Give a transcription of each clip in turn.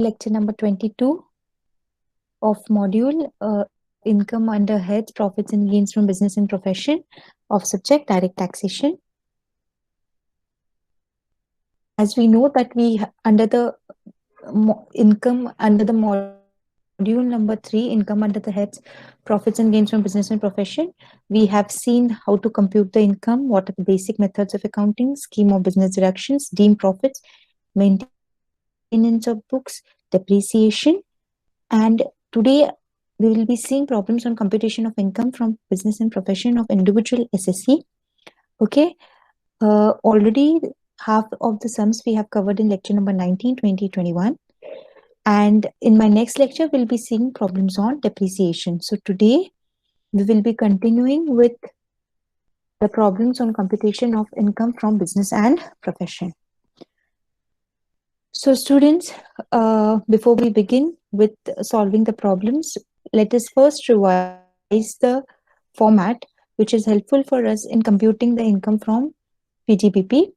lecture number 22 of module Income under heads, Profits and Gains from Business and Profession of subject Direct Taxation. As we know that under the income under the module number 3, income under the heads, Profits and Gains from Business and Profession, we have seen how to compute the income, what are the basic methods of accounting, scheme of business deductions, deemed profits, maintenance of books, depreciation, and today we will be seeing problems on computation of income from business and profession of individual SSE. Okay, already half of the sums we have covered in lecture number 19, 20, 21. And in my next lecture, we'll be seeing problems on depreciation. So today we will be continuing with the problems on computation of income from business and profession. So students, before we begin with solving the problems, let us first revise the format which is helpful for us in computing the income from PGBP.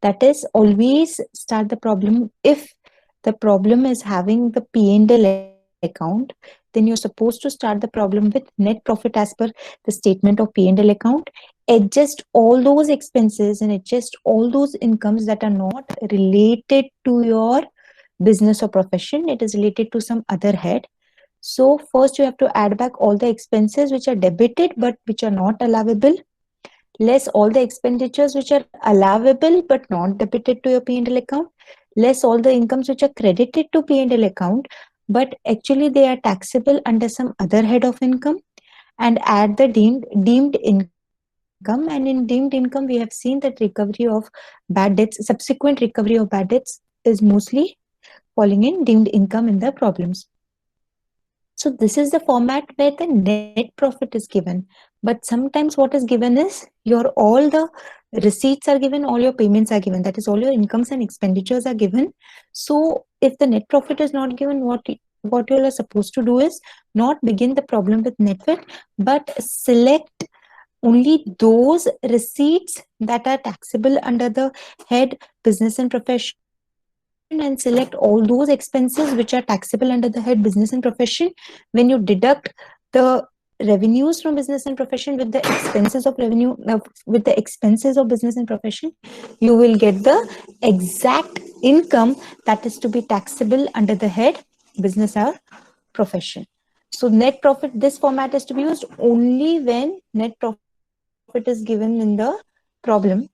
That is, always start the problem. If the problem is having the P&L account, then you're supposed to start the problem with net profit as per the statement of P&L account. Adjust all those expenses and adjust all those incomes that are not related to your business or profession. It is related to some other head. So first you have to add back all the expenses which are debited but which are not allowable, less all the expenditures which are allowable but not debited to your P&L account, less all the incomes which are credited to P&L account but actually they are taxable under some other head of income, and add the deemed income. And in deemed income we have seen that recovery of bad debts, subsequent recovery of bad debts is mostly falling in deemed income in the problems. So this is the format where the net profit is given. But sometimes what is given is all the receipts are given, all your payments are given. That is, all your incomes and expenditures are given. So if the net profit is not given, what you are supposed to do is not begin the problem with net profit, but select only those receipts that are taxable under the head business and profession, and select all those expenses which are taxable under the head business and profession. When you deduct the revenues from business and profession with the expenses of revenue, with the expenses of business and profession, you will get the exact income that is to be taxable under the head business or profession. So net profit, this format is to be used only when net profit is given in the problem.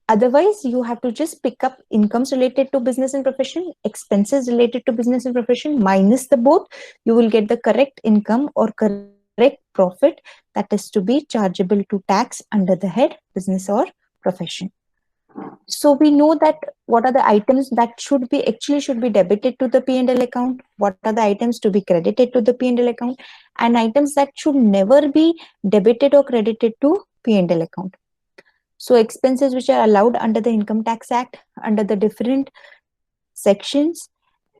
Otherwise, you have to just pick up incomes related to business and profession, expenses related to business and profession, minus the both. You will get the correct income or correct profit that is to be chargeable to tax under the head business or profession. So we know that what are the items that should be debited to the P&L account, what are the items to be credited to the P&L account, and items that should never be debited or credited to P&L account. So expenses which are allowed under the Income Tax Act, under the different sections,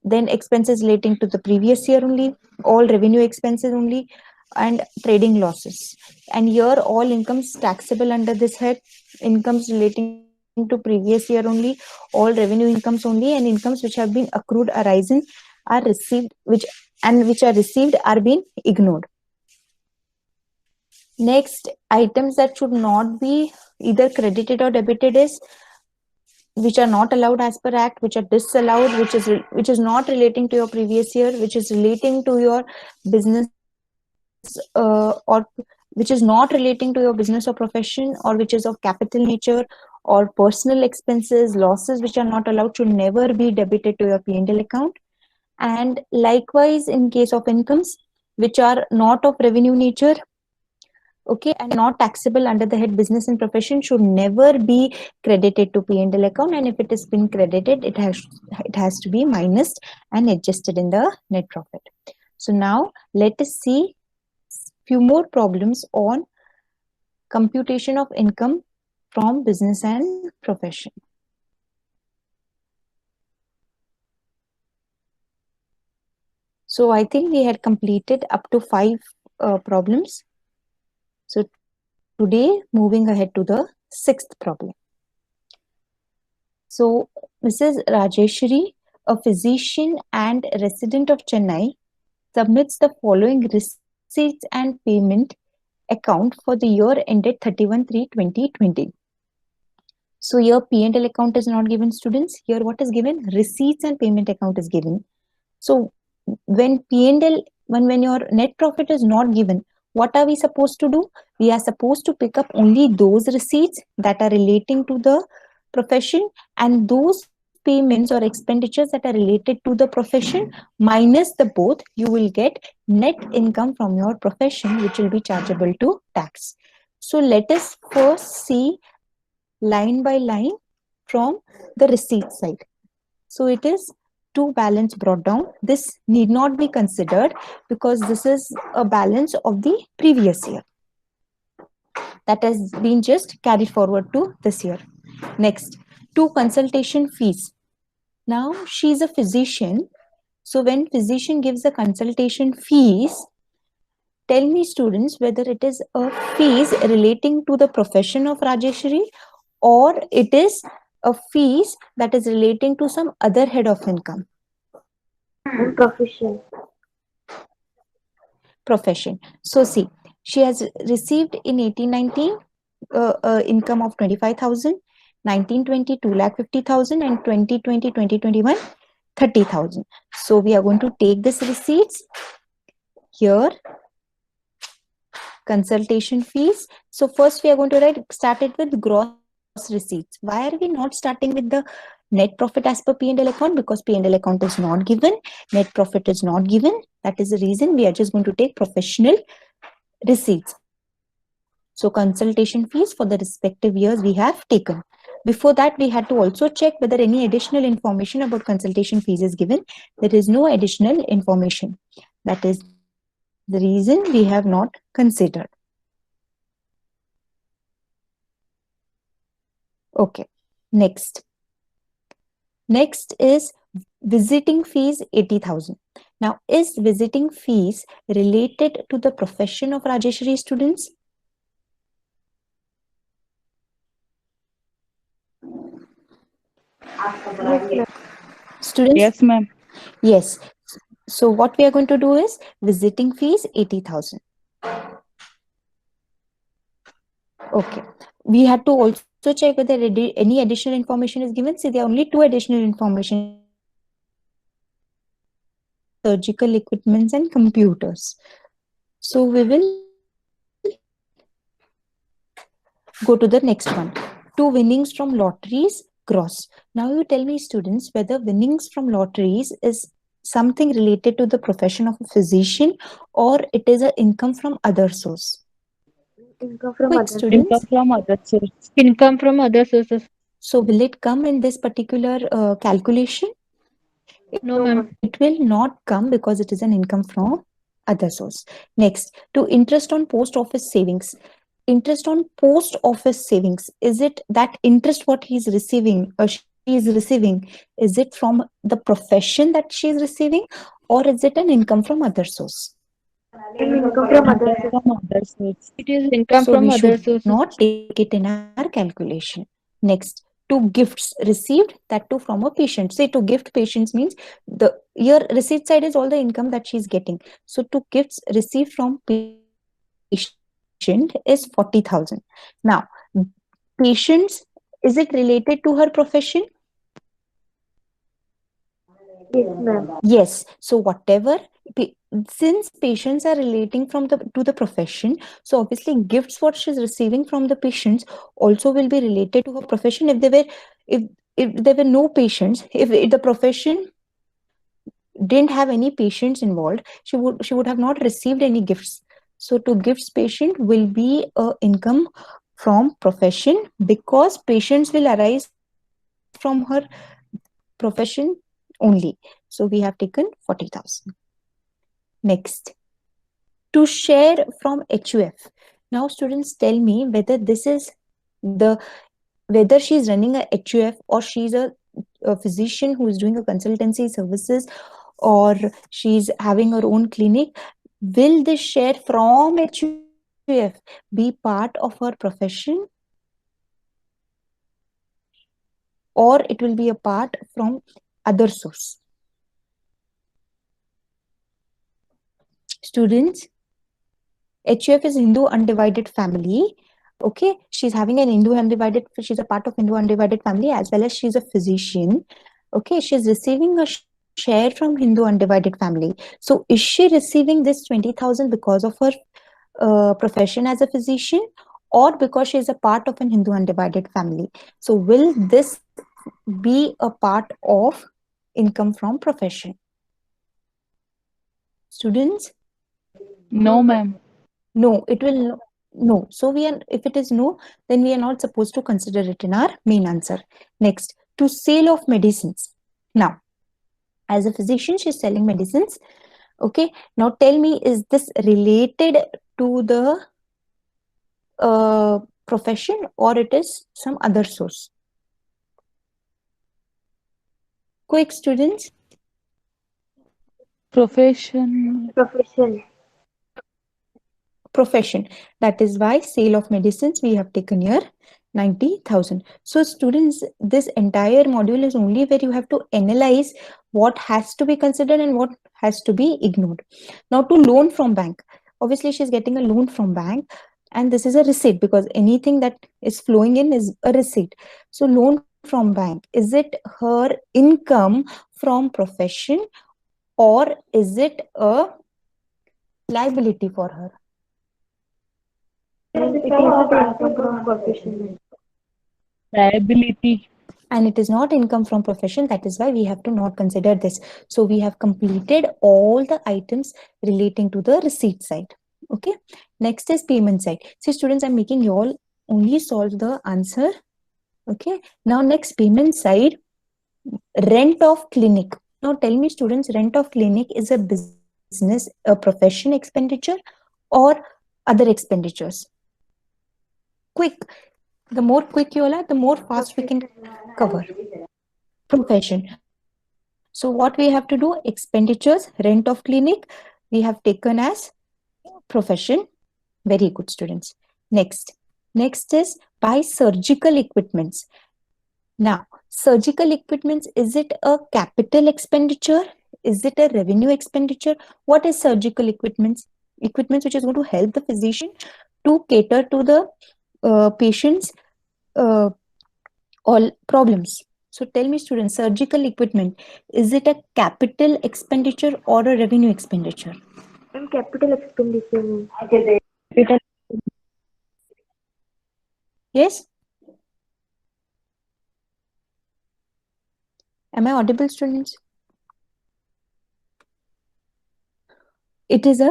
then expenses relating to the previous year only, all revenue expenses only, and trading losses. And here all incomes taxable under this head, incomes relating to previous year only, all revenue incomes only, and incomes which have been accrued arising are received, which are received are being ignored. Next, items that should not be either credited or debited is which are not allowed as per act, which are disallowed, which is not relating to your previous year, which is relating to your business or which is not relating to your business or profession, or which is of capital nature, or personal expenses, losses which are not allowed should never be debited to your P&L account. And likewise, in case of incomes which are not of revenue nature, okay, and not taxable under the head business and profession, should never be credited to P&L account, and if it has been credited, it has to be minused and adjusted in the net profit. So now let us see few more problems on computation of income from business and profession. So I think we had completed up to 5 problems. So today, moving ahead to the 6th problem. So Mrs. Rajeshri a physician and resident of Chennai submits the following receipts and payment account for the year ended 31/3/2020. So here P&L account is not given, students. Here what is given? Receipts and payment account is given. So when P&L, when your net profit is not given, what are we supposed to do? We are supposed to pick up only those receipts that are relating to the profession, and those payments or expenditures that are related to the profession minus the both, you will get net income from your profession, which will be chargeable to tax. So let us first see line by line from the receipt side. So it is two balance brought down. This need not be considered because this is a balance of the previous year that has been just carried forward to this year. Next, two consultation fees. Now she is a physician. So when physician gives the consultation fees, tell me students whether it is a fees relating to the profession of Rajeshri, or it is a fees that is relating to some other head of income. Profession. Profession. So see, she has received in 1819 income of 25,000, 1920 2,50,000, and 2020 2021 30,000. So we are going to take this receipts here, consultation fees. So first we are going to start it with gross receipts. Why are we not starting with the net profit as per P&L account? Because P&L account is not given, net profit is not given. That is the reason we are just going to take professional receipts. So consultation fees for the respective years we have taken. Before that, we had to also check whether any additional information about consultation fees is given. There is no additional information. That is the reason we have not considered. Okay, next. Next is visiting fees 80,000. Now, is visiting fees related to the profession of Rajeshri, students? Students? Yes, ma'am. Yes. So what we are going to do is visiting fees 80,000. Okay. We had to also check whether any additional information is given. See, there are only two additional information is given: surgical equipments and computers. So we will go to the next one. Two winnings from lotteries gross. Now you tell me, students, whether winnings from lotteries is something related to the profession of a physician or it is an income from other source. Income from Quick, other. Income students. from other sources. Income from other sources. So will it come in this particular calculation? No, No, ma'am. ma'am. It will not come because it is an income from other source. Next, to interest on post office savings. Interest on post office savings, is it that interest what he is receiving or she is receiving, is it from the profession that she is receiving, or is it an income from other source? Income from other Income source. from other sources. It is income So from we other should sources. not take it in our calculation. Next, two gifts received, that too from a patient. Say to gift patients means the your receipt side is all the income that she's getting. So two gifts received from patient is 40,000. Now, patients, is it related to her profession? Yes, ma'am. Yes. So whatever, since patients are relating from the to the profession, so obviously gifts what she's receiving from the patients also will be related to her profession. If they were, if if there were no patients, if the profession didn't have any patients involved, she would have not received any gifts. So to gifts patient will be a income from profession because patients will arise from her profession only. So we have taken 40,000. Next, to share from HUF. Now students, tell me whether this is the, whether she's running a HUF or she's a physician who is doing a consultancy services, or she's having her own clinic. Will this share from HUF be part of her profession, or it will be a part from other source? Students, HUF is Hindu undivided family. Okay, she's having an Hindu undivided, she's a part of Hindu undivided family as well as she's a physician. Okay, she's receiving a share from Hindu undivided family. So is she receiving this 20,000 because of her profession as a physician or because she is a part of an Hindu undivided family? So will this be a part of income from profession? Students? No, ma'am. No, it will no. So we are, if it is no, then we are not supposed to consider it in our main answer. Next, to sale of medicines. Now, as a physician, she's selling medicines. Okay. Now tell me, is this related to the profession or it is some other source? Quick, students. Profession. Profession. Profession. That is why sale of medicines we have taken here 90,000. So students, this entire module is only where you have to analyze what has to be considered and what has to be ignored. Now to loan from bank. Obviously she's getting a loan from bank and this is a receipt because anything that is flowing in is a receipt. So loan from bank, is it her income from profession or is it a liability for her? And it is the income from profession. Liability. And it is not income from profession, that is why we have to not consider this. So we have completed all the items relating to the receipt side. Okay, next is payment side. See students, I'm making you all only solve the answer. Okay, now next payment side, rent of clinic. Now tell me students, rent of clinic is a business, a profession expenditure or other expenditures? Quick, the more quick you all are, the more fast we can cover. Profession. So what we have to do, expenditures, rent of clinic, we have taken as profession. Very good students. Next is buy surgical equipments. Now surgical equipments, is it a capital expenditure, is it a revenue expenditure? What is surgical equipments? Equipments which is going to help the physician to cater to the patient's uh, all problems. So tell me students, surgical equipment, is it a capital expenditure or a revenue expenditure? And capital expenditure. Ma'am. Capital. Yes? Am I audible students? It is a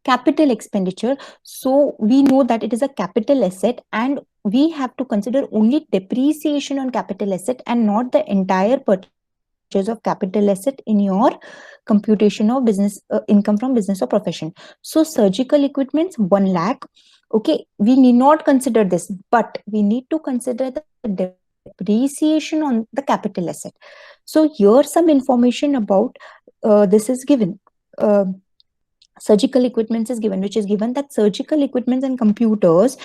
capital expenditure. So we know that it is a capital asset and we have to consider only depreciation on capital asset and not the entire purchase of capital asset in your computation of business income from business or profession. So surgical equipments 1 lakh. Okay, we need not consider this, but we need to consider the depreciation on the capital asset. So here some information about this is given. Uh, Surgical equipments is given, which is given that surgical equipments and computers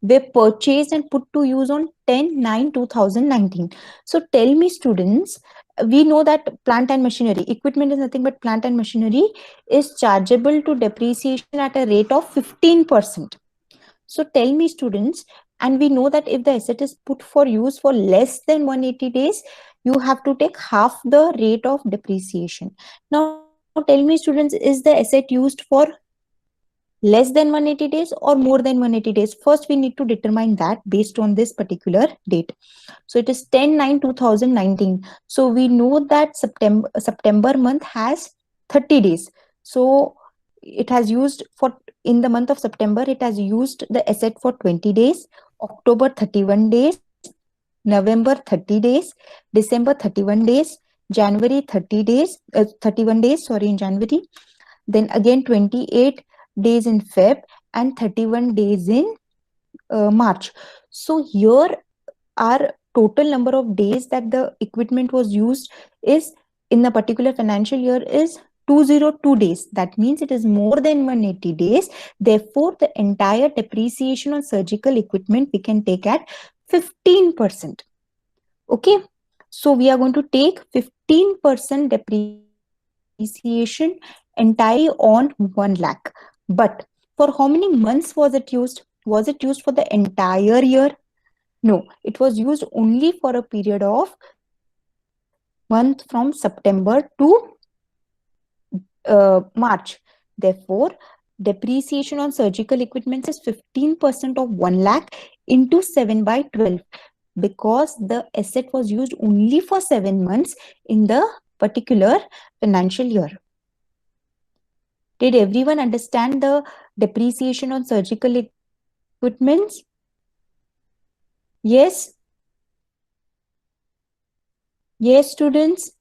were purchased and put to use on 10/9/2019. So tell me students, we know that plant and machinery equipment is nothing but plant and machinery is chargeable to depreciation at a rate of 15%. So tell me students, and we know that if the asset is put for use for less than 180 days, you have to take half the rate of depreciation. Now tell me students, is the asset used for less than 180 days or more than 180 days? First we need to determine that based on this particular date. So it is 10/9/2019. So we know that September month has 30 days. So it has used for, in the month of September it has used the asset for 20 days, October 31 days, November 30 days, December 31 days, January 30 days, 31 days, sorry, in January, then again 28 days in Feb and 31 days in March. So here our total number of days that the equipment was used is in the particular financial year is 202 days. That means it is more than 180 days. Therefore, the entire depreciation on surgical equipment we can take at 15%. Okay. So we are going to take 15% depreciation as entirely on 1 lakh. But for how many months was it used? Was it used for the entire year? No, it was used only for a period of month from September to March. Therefore, depreciation on surgical equipment is 15% of 1 lakh into 7 by 12, because the asset was used only for 7 months in the particular financial year. Did everyone understand the depreciation on surgical equipments? Yes? Yes, students?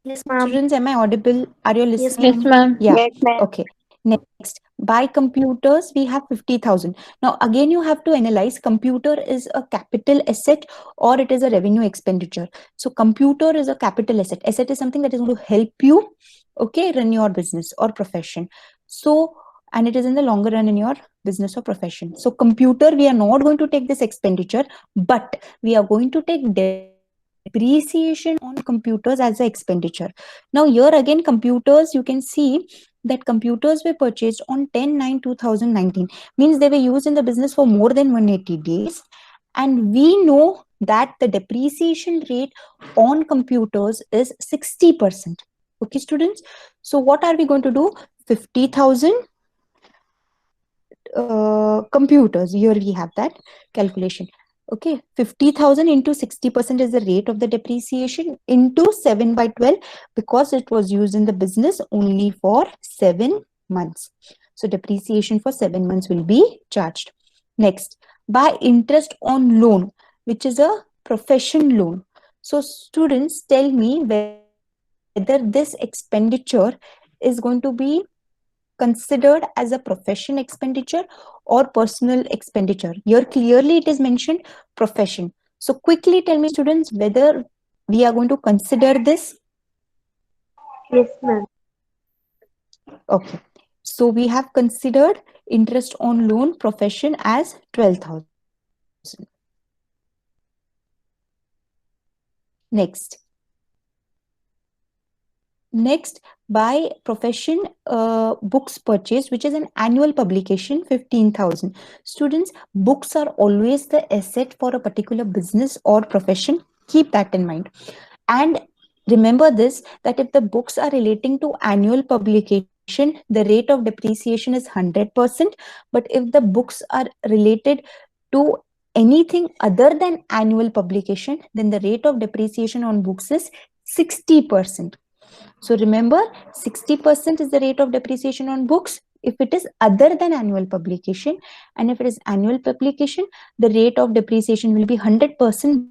Yes, ma'am. Students, am I audible? Are you Yes, listening? ma'am. Yeah. Okay. Next, buy computers, we have 50,000. Now, again, you have to analyze computer is a capital asset or it is a revenue expenditure. So, computer is a capital asset. Asset is something that is going to help you, okay, run your business or profession. So, and it is in the longer run in your business or profession. So, computer, we are not going to take this expenditure, but we are going to take depreciation on computers as an expenditure. Now, here again, computers, you can see that computers were purchased on 10/9/2019, means they were used in the business for more than 180 days, and we know that the depreciation rate on computers is 60%. Okay, students, so what are we going to do? 50,000 computers, here we have that calculation. Okay, 50,000 into 60% is the rate of the depreciation into 7 by 12, because it was used in the business only for 7 months. So depreciation for 7 months will be charged. Next, by interest on loan, which is a profession loan. So students, tell me whether this expenditure is going to be considered as a profession expenditure or personal expenditure. Here clearly it is mentioned profession. So quickly tell me, students, whether we are going to consider this. Yes, ma'am. Okay, so we have considered interest on loan profession as 12,000. Next, by profession books purchase, which is an annual publication, 15,000. Students, books are always the asset for a particular business or profession. Keep that in mind. And remember this, that if the books are relating to annual publication, the rate of depreciation is 100%. But if the books are related to anything other than annual publication, then the rate of depreciation on books is 60%. So remember, 60% is the rate of depreciation on books if it is other than annual publication, and if it is annual publication, the rate of depreciation will be 100%,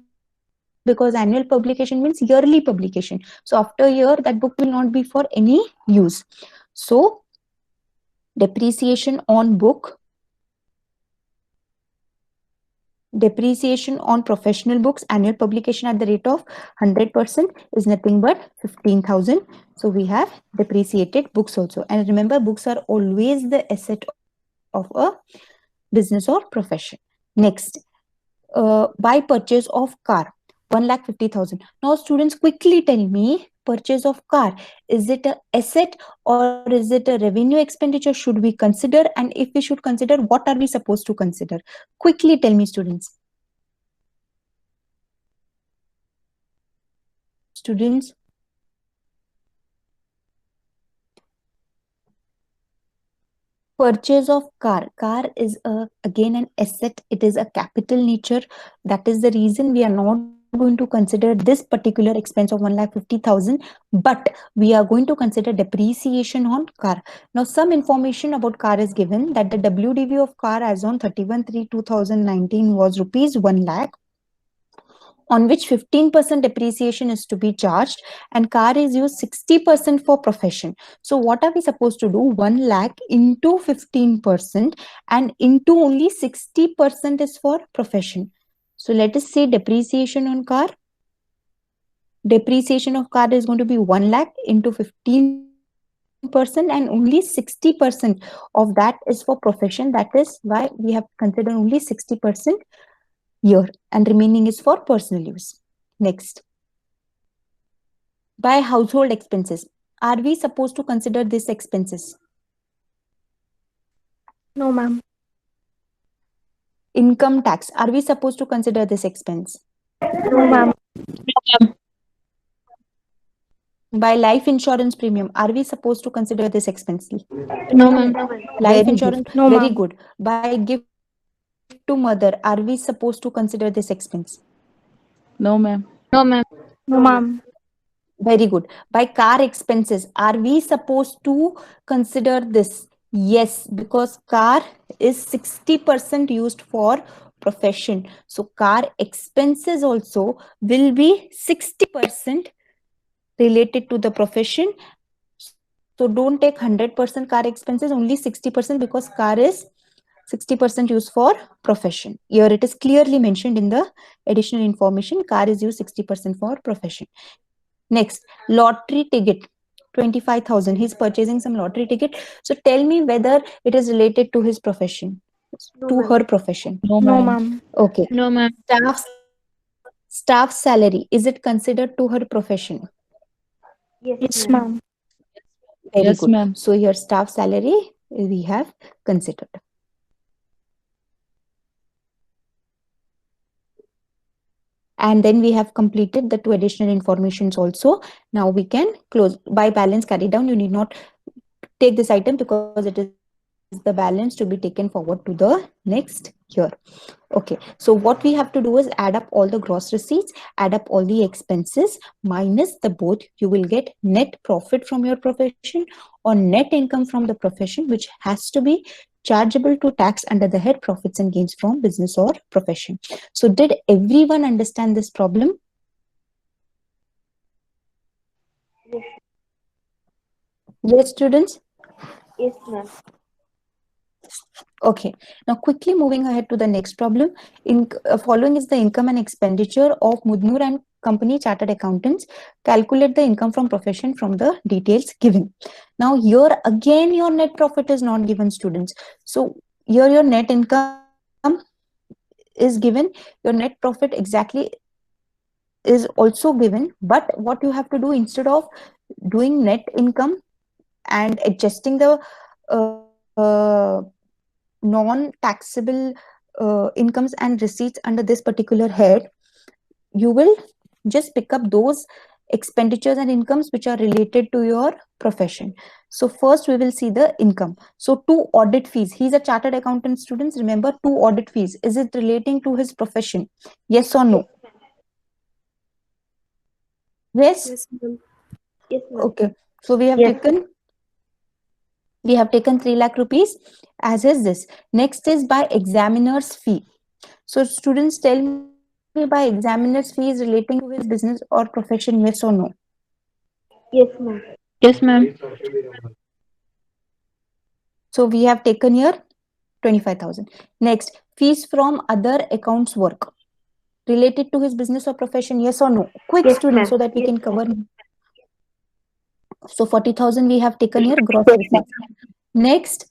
because annual publication means yearly publication. So after a year, that book will not be for any use. So depreciation on book, depreciation on professional books, annual publication at the rate of 100% is nothing but 15,000. So we have depreciated books also. And remember, books are always the asset of a business or profession. Next, by purchase of car, 1,50,000. Now students, quickly tell me, purchase of car, is it a asset or is it a revenue expenditure should we consider? And if we should consider, what are we supposed to consider? Quickly tell me, students. Students, purchase of car is again an asset. It is a capital nature. That is the reason we are not going to consider this particular expense of 1,50,000, but we are going to consider depreciation on car. Now some information about car is given, that the WDV of car as on 31/3/2019 was rupees 1 lakh, on which 15% depreciation is to be charged, and car is used 60% for profession. So what are we supposed to do? 1 lakh into 15% and into only 60% is for profession. So let us say depreciation on car. Depreciation of car is going to be 1 lakh into 15% and only 60% of that is for profession. That is why we have considered only 60% here, and remaining is for personal use. Next, by household expenses. Are we supposed to consider these expenses? No, ma'am. Income tax, are we supposed to consider this expense? No, ma'am. By life insurance premium, are we supposed to consider this expense? No, ma'am. No, ma'am. Life Very good. insurance, No, very ma'am. good. By gift to mother, are we supposed to consider this expense? No, ma'am. No, ma'am. No, ma'am. Very good. By car expenses, are we supposed to consider this? Yes, because car is 60% used for profession. So car expenses also will be 60% related to the profession. So don't take 100% car expenses, only 60% because car is 60% used for profession. Here it is clearly mentioned in the additional information. Car is used 60% for profession. Next, lottery ticket, 25,000. He's purchasing some lottery ticket. So tell me whether it is related to his profession, No, to ma'am. her profession. No, No, ma'am. ma'am. Okay. No, ma'am. Staff salary, is it considered to her profession? Yes, ma'am. Very Yes, good. ma'am. So your staff salary we have considered. And then we have completed the two additional informations also. Now we can close. By balance carried down, you need not take this item because it is the balance to be taken forward to the next year. Okay, so what we have to do is add up all the gross receipts, add up all the expenses, minus the both. You will get net profit from your profession or net income from the profession, which has to be chargeable to tax under the head profits and gains from business or profession. So did everyone understand this problem? Yes, students? Yes, ma'am. Okay, now quickly moving ahead to the next problem. Following is the income and expenditure of Mudnur and Company Chartered Accountants. Calculate the income from profession from the details given. Now here again your net profit is not given, students. So here your net income is given, your net profit exactly is also given, but what you have to do instead of doing net income and adjusting the non-taxable incomes and receipts under this particular head, you will just pick up those expenditures and incomes which are related to your profession. So first we will see the income. So two audit fees, he's a chartered accountant, students, remember, two audit fees, is it relating to his profession? Yes or no? Yes. Yes, ma'am. Yes, ma'am. Okay, so we have Yes. taken 3 lakh rupees as is this. Next is by examiner's fee. So students, tell me, by examiner's fee is relating to his business or profession, yes or no? Yes, ma'am. Yes, ma'am. So we have taken here 25,000. Next, fees from other accounts work, related to his business or profession, yes or no? Quick, Yes, students, ma'am. so that we Yes, can ma'am. cover. So 40,000 we have taken here, gross receipts. Next,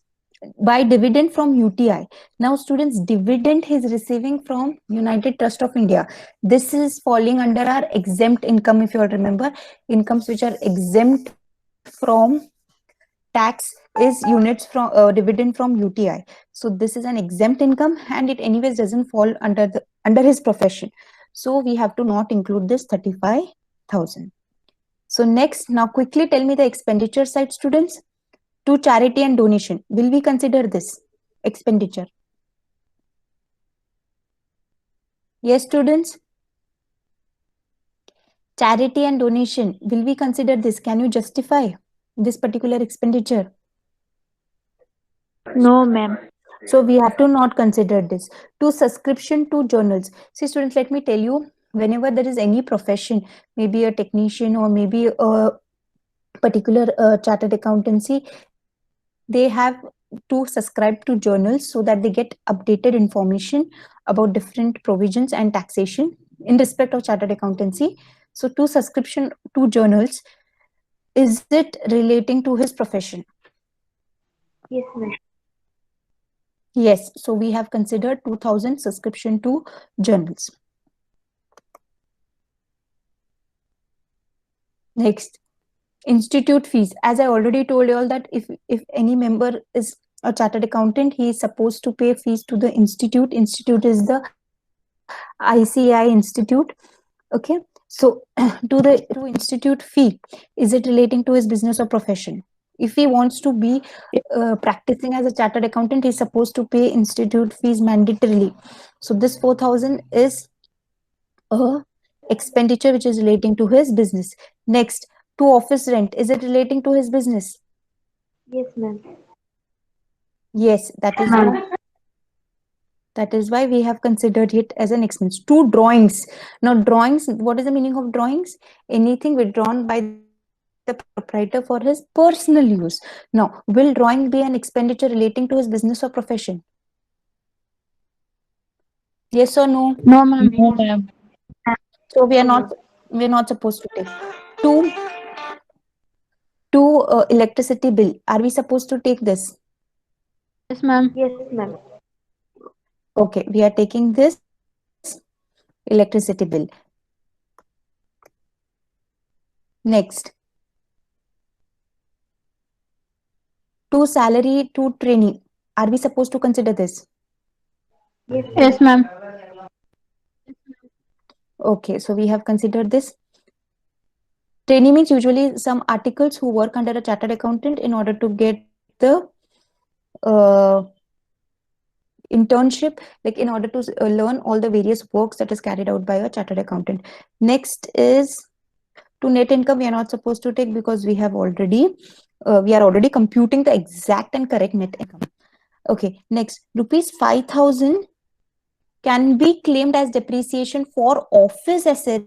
by dividend from UTI. Now students, dividend he is receiving from United Trust of India. This is falling under our exempt income. If you all remember, incomes which are exempt from tax is units from dividend from UTI. So this is an exempt income and it anyways doesn't fall under his profession. So we have to not include this 35,000. So next, now quickly tell me the expenditure side, students. To charity and donation, will we consider this expenditure? Yes, students. Charity and donation, will we consider this? Can you justify this particular expenditure? No, ma'am. So we have to not consider this. To subscription to journals. See, students, let me tell you, whenever there is any profession, maybe a technician or maybe a particular chartered accountancy, they have to subscribe to journals so that they get updated information about different provisions and taxation in respect of chartered accountancy. So to subscription to journals, is it relating to his profession? Yes, ma'am. Yes. So we have considered 2,000 subscription to journals. Next, institute fees. As I already told you all that if any member is a chartered accountant, he is supposed to pay fees to the institute. Institute is the ICI institute. Okay, so to institute fee, is it relating to his business or profession? If he wants to be practicing as a chartered accountant, he's supposed to pay institute fees mandatorily. So this 4,000 is a expenditure which is relating to his business. Next, to office rent, is it relating to his business? Yes, ma'am. Yes, that is why we have considered it as an expense. To drawings. Now drawings, what is the meaning of drawings? Anything withdrawn by the proprietor for his personal use. Now, will drawing be an expenditure relating to his business or profession? Yes or no? No, ma'am. No, ma'am. So No, ma'am. we are not supposed to take. To electricity bill, are we supposed to take this? Yes, ma'am. Yes, ma'am. Okay, we are taking this electricity bill. Next, to salary to training, are we supposed to consider this? Yes, Yes, ma'am. ma'am. Okay, so we have considered this. Trainee means usually some articles who work under a chartered accountant in order to get the uh, internship, like in order to learn all the various works that is carried out by a chartered accountant. Next is to net income. We are not supposed to take because we are already computing the exact and correct net income. Okay, next, rupees 5,000 can be claimed as depreciation for office assets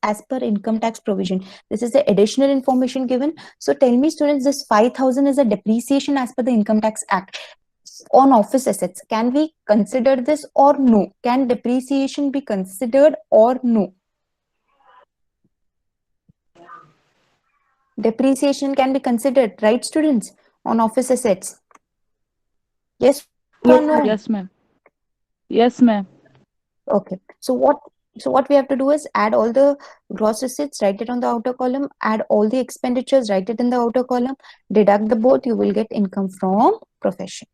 as per income tax provision. This is the additional information given. So tell me, students, this 5,000 is a depreciation as per the Income Tax Act on office assets. Can we consider this or no? Can depreciation be considered or no? Depreciation can be considered, right, students, on office assets? Yes or no? Yes, ma'am. Yes, ma'am. Yes, ma'am. Okay. So what we have to do is add all the gross receipts, write it on the outer column, add all the expenditures, write it in the outer column, deduct the both, you will get income from profession.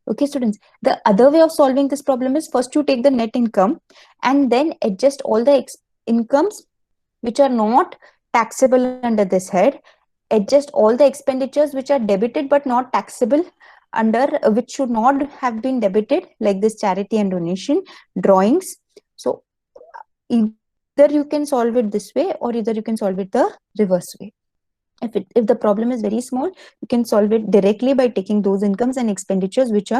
Okay, students. The other way of solving this problem is first you take the net income and then adjust all the incomes which are not taxable under this head, adjust all the expenditures which are debited but not taxable under which should not have been debited, like this charity and donation, drawings. So either you can solve it this way or either you can solve it the reverse way. If the problem is very small, you can solve it directly by taking those incomes and expenditures which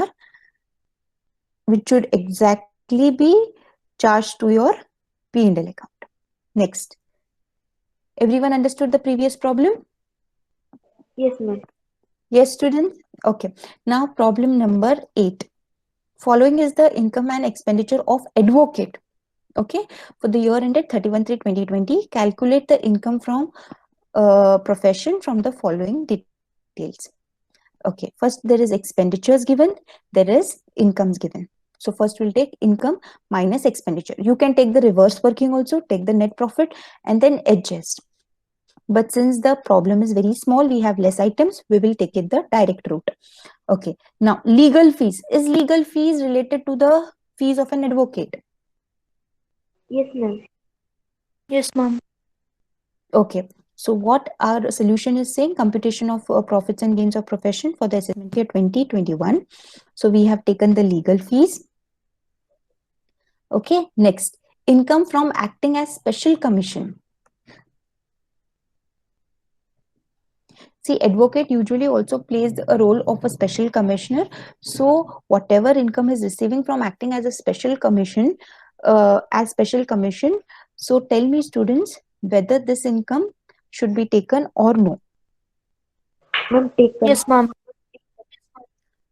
should exactly be charged to your P&L account. Next, everyone understood the previous problem? Yes, ma'am. Yes, students? Okay. Now, problem number 8. Following is the income and expenditure of advocate. Okay. For the year ended 31/3/2020, calculate the income from profession from the following details. Okay. First, there is expenditures given. There is incomes given. So first we'll take income minus expenditure. You can take the reverse working also, take the net profit and then adjust. But since the problem is very small, we have less items, we will take it the direct route. Okay. Now, legal fees. Is legal fees related to the fees of an advocate? Yes, ma'am. Yes, ma'am. Okay. So what our solution is saying, computation of profits and gains of profession for the assessment year 2021. So we have taken the legal fees. Okay. Next, income from acting as special commission. See, advocate usually also plays a role of a special commissioner. So whatever income is receiving from acting as a special commission, so tell me, students, whether this income should be taken or no. Ma'am, taken. Yes, ma'am.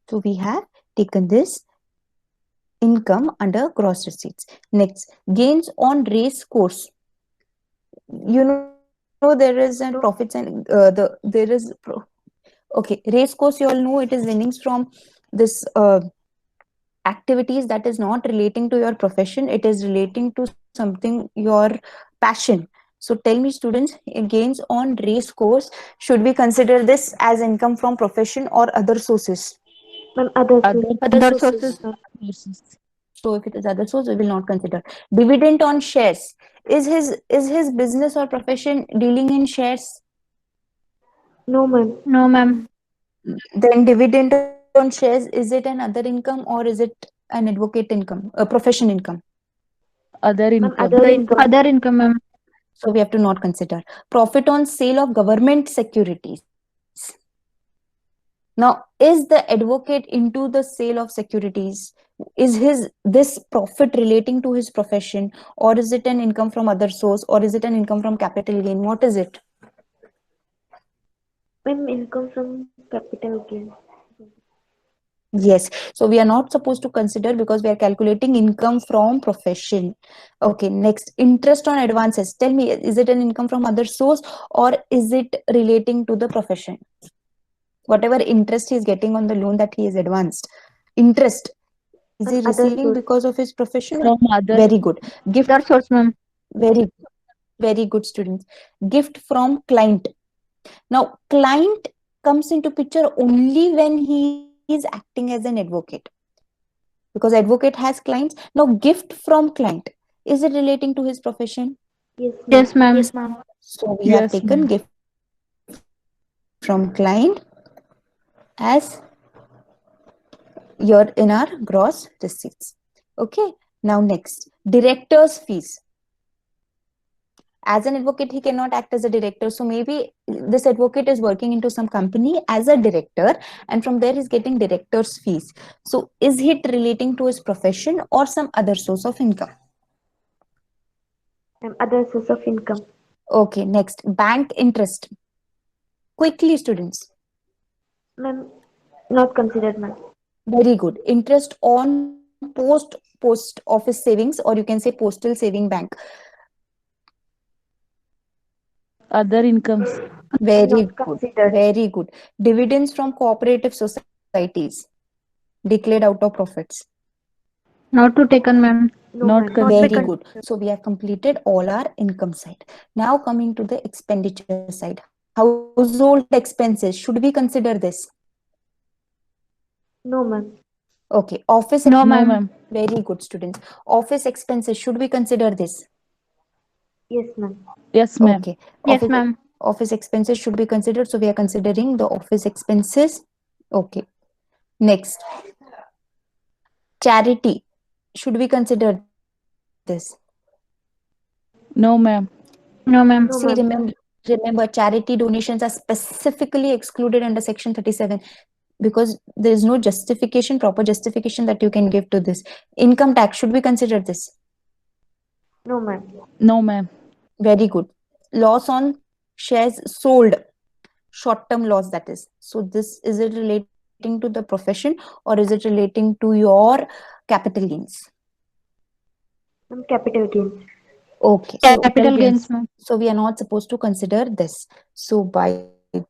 So we have taken this income under gross receipts. Next, gains on race course. You know, there is a profits and okay, race course, you all know it is winnings from this activities that is not relating to your profession. It is relating to something your passion. So tell me, students, gains on race course, should we consider this as income from profession or other sources? Ma'am, other source. Other Other sources. Other sources. source, ma'am. Sources. So if it is other source, we will not consider. Dividend on shares. Is his business or profession dealing in shares? No, ma'am. No, ma'am. Then dividend on shares, is it an other income or is it an advocate income, a profession income? Other Ma'am, income. other income. Other income, ma'am. So we have to not consider. Profit on sale of government securities. Now, is the advocate into the sale of securities? Is his this profit relating to his profession, or is it an income from other source, or is it an income from capital gain? What is it? Ma'am, income from capital gain. Yes. So we are not supposed to consider because we are calculating income from profession. Okay. Next, interest on advances. Tell me, is it an income from other source or is it relating to the profession? Whatever interest he is getting on the loan that he is advanced, interest, is he Ma'am, other receiving source. because of his profession? From other. Very good. Gift, Other source, ma'am. very, very good, students. Gift from client. Now, client comes into picture only when he is acting as an advocate, because advocate has clients. Now, gift from client, is it relating to his profession? Yes, ma'am. Yes, ma'am. Yes, ma'am. So we have Yes, taken ma'am. gift from client as your in our gross receipts. Okay. Now next, director's fees. As an advocate, he cannot act as a director. So maybe this advocate is working into some company as a director, and from there he's getting director's fees. So is it relating to his profession or some other source of income? Ma'am, other source of income. Okay, next, bank interest. Quickly, students. Ma'am, not considered, ma'am. Very good. Interest on post office savings, or you can say postal saving bank. Other incomes. Very Not good. considered. Very good. Dividends from cooperative societies declared out of profits. Not to taken, ma'am. No, Not ma'am. Very considered. good. So we have completed all our income side. Now coming to the expenditure side. Household expenses. Should we consider this? No, ma'am. Okay. Office. No, Ex- ma'am. Very No, good, students. Office expenses. Should we consider this? Yes, ma'am. Yes, Okay. ma'am. Yes, ma'am. Office expenses should be considered. So we are considering the office expenses. Okay. Next, charity. Should we consider this? No, ma'am. See, No, ma'am. No, ma'am. remember, charity donations are specifically excluded under Section 37 because there is no justification, proper justification that you can give to this. Income tax, should we consider this? No, ma'am. No, ma'am. Very good. Loss on shares sold, short-term loss, that is. So this, is it relating to the profession or is it relating to your capital gains? Ma'am, capital gains. Okay, so Capital gains, ma'am. so we are not supposed to consider this. So by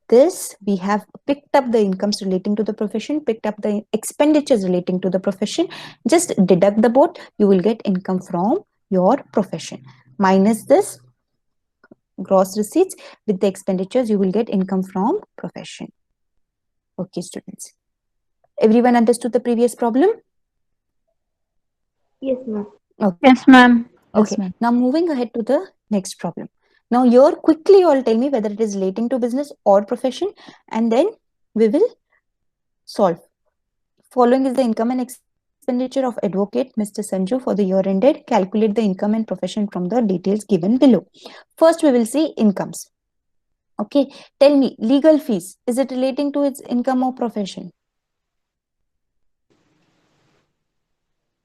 this, we have picked up the incomes relating to the profession, picked up the expenditures relating to the profession. Just deduct the both, you will get income from your profession. Minus this gross receipts with the expenditures, you will get income from profession. Okay, students. Everyone understood the previous problem? Yes, ma'am. Okay. Yes, ma'am. Okay, Yes, ma'am. now moving ahead to the next problem. Now, here quickly, you all tell me whether it is relating to business or profession, and then we will solve. Following is the income and expenditure of advocate Mr. Sanju for the year ended. Calculate the income and profession from the details given below. First, we will see incomes. Okay, tell me, legal fees, is it relating to its income or profession?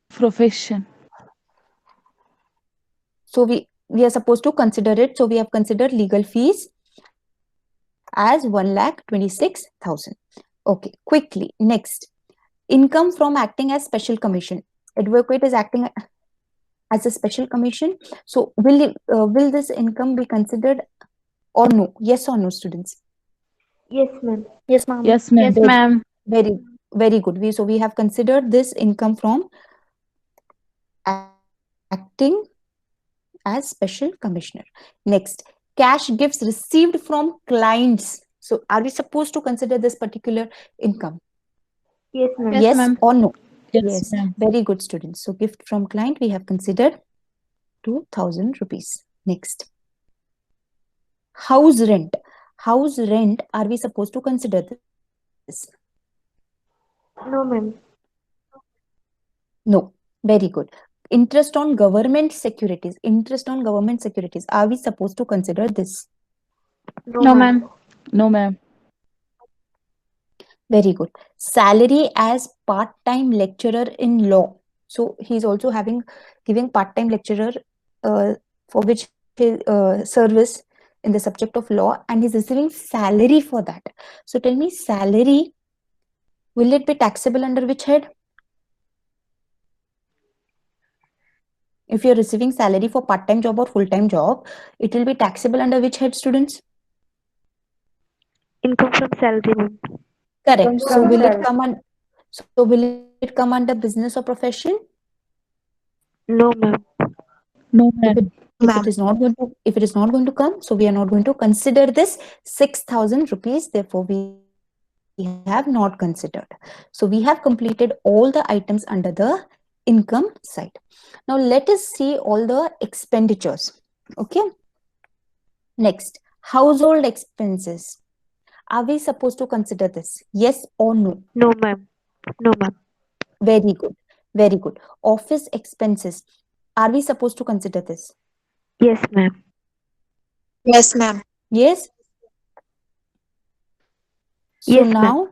Profession. So we are supposed to consider it. So we have considered legal fees as 1,26,000. Okay, quickly. Next, income from acting as special commission. Advocate is acting as a special commission. So will this income be considered or no? Yes or no, students? Yes, ma'am. Yes, ma'am. Yes, ma'am. Yes, Very, ma'am. very, very good. We have considered this income from acting as as special commissioner. Next, cash gifts received from clients. So are we supposed to consider this particular income? Yes, ma'am. Yes, Yes ma'am. or no? Yes, Yes, ma'am. very good, students. So gift from client we have considered 2000 rupees. Next, house rent. House rent, are we supposed to consider this? No, ma'am. No. Very good. Interest on government securities. Interest on government securities. Are we supposed to consider this? No, No, ma'am. ma'am. No, ma'am. Very good. Salary as part-time lecturer in law. So he's also giving part-time lecturer for which his service in the subject of law, and he's receiving salary for that. So tell me, salary, will it be taxable under which head? If you're receiving salary for part-time job or full-time job, it will be taxable under which head, students? Income from salary, ma'am. Correct. So From will it salary. come on? So will it come under business or profession? No, ma'am. No, If it ma'am. if it is not going to, if it is not going to come, so we are not going to consider this 6,000 rupees. Therefore, we have not considered. So we have completed all the items under the income side. Now let us see all the expenditures. Okay. Next, household expenses. Are we supposed to consider this? Yes or no? No, ma'am. No, ma'am. Very good. Very good. Office expenses. Are we supposed to consider this? Yes, ma'am. Yes. So Yes, ma'am. now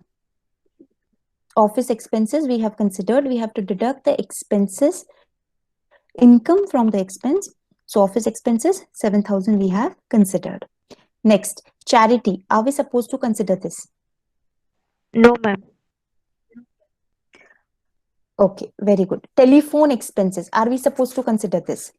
office expenses we have considered, we have to deduct the expenses income from the expense. So office expenses 7,000 we have considered. Next, charity, are we supposed to consider this? No, ma'am. Okay, very good. Telephone expenses, are we supposed to consider this?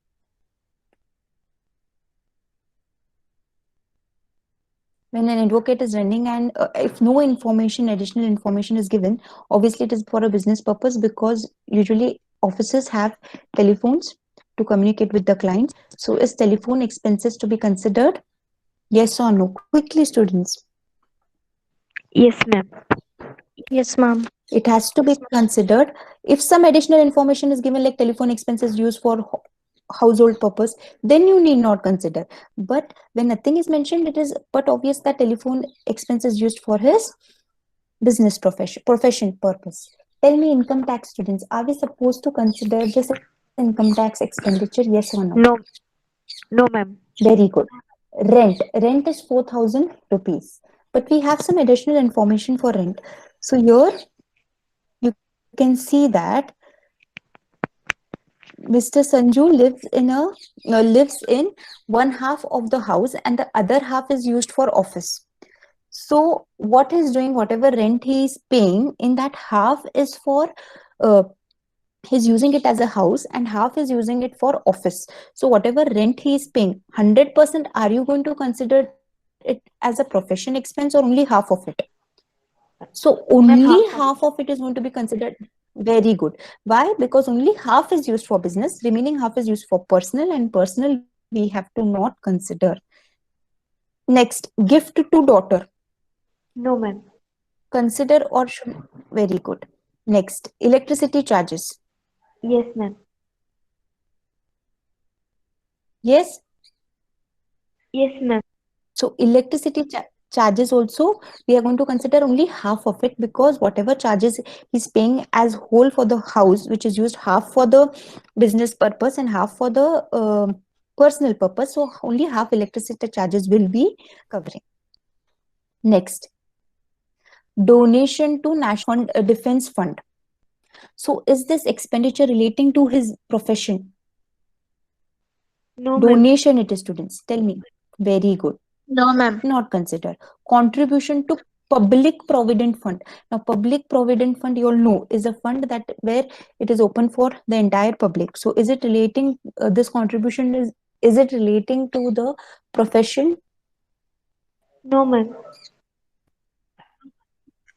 When an advocate is running, and if no information, additional information is given, obviously it is for a business purpose, because usually offices have telephones to communicate with the clients. So is telephone expenses to be considered? Yes or no? Quickly, students. Yes, ma'am. Yes, ma'am. It has to be considered. If some additional information is given, like telephone expenses used for household purpose, then you need not consider. But when nothing is mentioned, it is but obvious that telephone expense is used for his business profession purpose. Tell me, income tax students, are we supposed to consider this income tax expenditure? Yes or no? No, no, ma'am. Very good. Rent is 4,000 rupees, but we have some additional information for rent. So here you can see that Mr. Sanju lives in one half of the house, and the other half is used for office. So what he's doing, whatever rent he is paying in that half is for, uh, he's using it as a house, and half is using it for office. So whatever rent he is paying, 100%, are you going to consider it as a profession expense or only half of it? So Ma'am, only half of half of it is going to be considered. Very good. Why? Because only half is used for business, remaining half is used for personal, and personal we have to not consider. Next, gift to daughter. no, ma'am. Consider or should? Very good. Next, electricity charges. Yes, ma'am. Yes. Yes, ma'am. So electricity charges also, we are going to consider only half of it, because whatever charges he's paying as whole for the house, which is used half for the business purpose and half for the personal purpose. So only half electricity charges will be covering. Next, donation to National Defense Fund. So is this expenditure relating to his profession? No, ma'am. Donation it is, students. Tell me. Very good. No, ma'am. Not consider. Contribution to public provident fund. Now public provident fund, you all know, is a fund that where it is open for the entire public. So is it relating, this contribution is it relating to the profession? No, ma'am.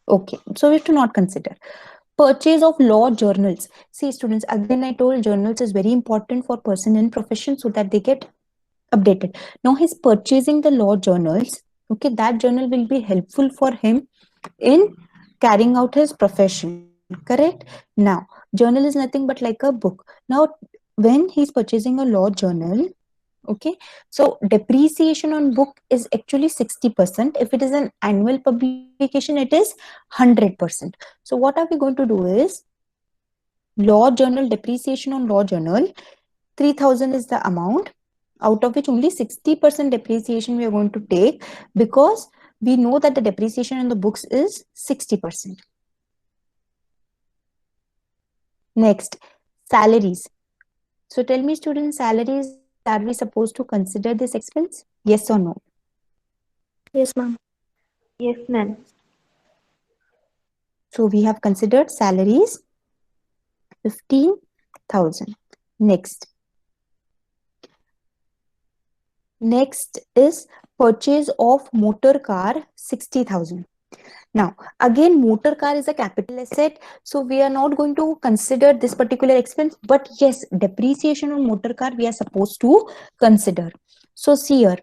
Okay, so we have to not consider. Purchase of law journals. See, students, again, I told journals is very important for person in profession so that they get updated. Now he's purchasing the law journals. Okay, that journal will be helpful for him in carrying out his profession. Correct? Now, journal is nothing but like a book. Now, when he's purchasing a law journal, okay, so depreciation on book is actually 60%. If it is an annual publication, it is 100%. So what are we going to do is, law journal depreciation on law journal, 3000 is the amount, out of which only 60% depreciation we are going to take, because we know that the depreciation in the books is 60%. Next, salaries. So tell me, students, salaries, are we supposed to consider this expense? Yes or no? Yes, ma'am. Yes, ma'am. So we have considered salaries 15,000. Next. Next is purchase of motor car 60,000. Now, again, motor car is a capital asset, so we are not going to consider this particular expense, but yes, depreciation on motor car we are supposed to consider. So see here,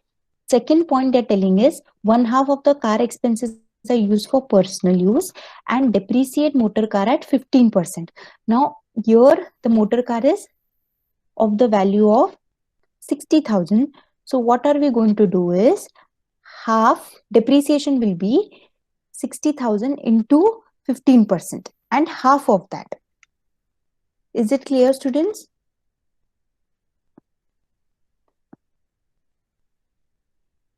second point they're telling is one half of the car expenses are used for personal use and depreciate motor car at 15%. Now, here the motor car is of the value of 60,000. So what are we going to do is, half depreciation will be 60,000 into 15% and half of that. Is it clear, students?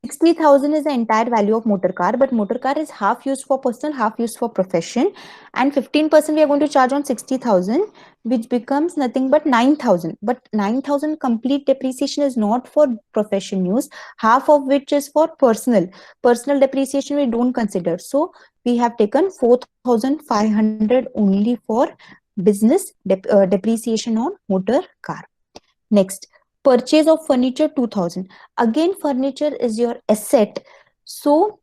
$60,000 is the entire value of motor car, but motor car is half used for personal, half used for profession, and 15% we are going to charge on 60,000, which becomes nothing but 9,000. But 9,000 complete depreciation is not for profession use, half of which is for personal. Personal depreciation we don't consider. So we have taken 4,500 only for business depreciation on motor car. Next, purchase of furniture 2,000. Again, furniture is your asset. So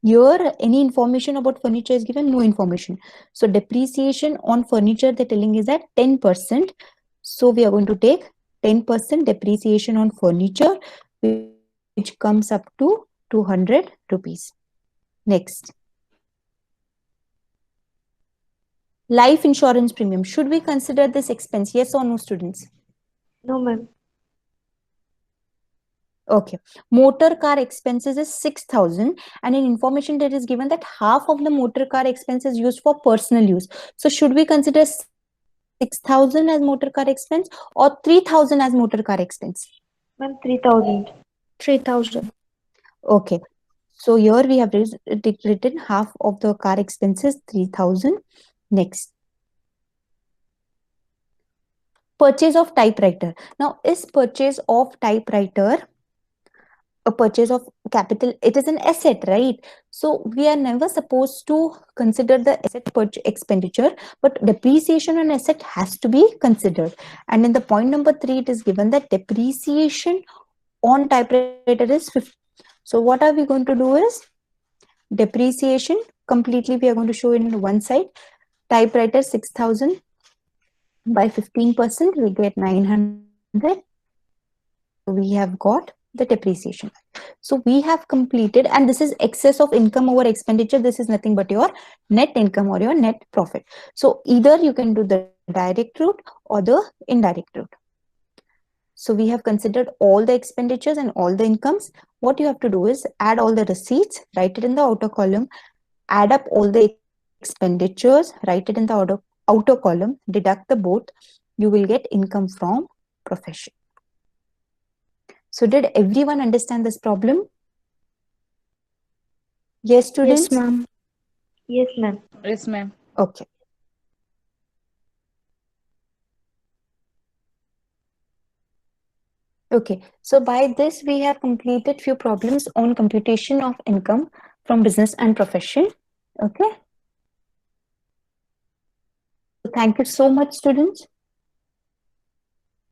here any information about furniture is given? No information. So depreciation on furniture they're telling is at 10%. So we are going to take 10% depreciation on furniture, which comes up to 200 rupees. Next. Life insurance premium. Should we consider this expense? Yes or no, students? No, ma'am. Okay. Motor car expenses is 6,000, and in information that is given that half of the motor car expense is used for personal use. So should we consider 6,000 as motor car expense or 3,000 as motor car expense? Ma'am, 3,000. 3,000. Okay. So here we have written half of the car expenses 3,000. Next. Purchase of typewriter. Now, is purchase of typewriter a purchase of capital? It is an asset, right? So we are never supposed to consider the asset expenditure, but depreciation on asset has to be considered. And in the point number 3, it is given that depreciation on typewriter is 50. So what are we going to do is, depreciation completely we are going to show in one side. Typewriter 6,000 by 15%, we get 900. So we have got the depreciation. So we have completed, and this is excess of income over expenditure. This is nothing but your net income or your net profit. So either you can do the direct route or the indirect route. So we have considered all the expenditures and all the incomes. What you have to do is add all the receipts, write it in the outer column, add up all the expenditures, write it in the outer column, deduct the both, you will get income from profession. So did everyone understand this problem? Yes, students? Yes, ma'am. Yes, ma'am. Yes, ma'am. Okay. Okay, so by this we have completed few problems on computation of income from business and profession. Okay. So thank you so much, students.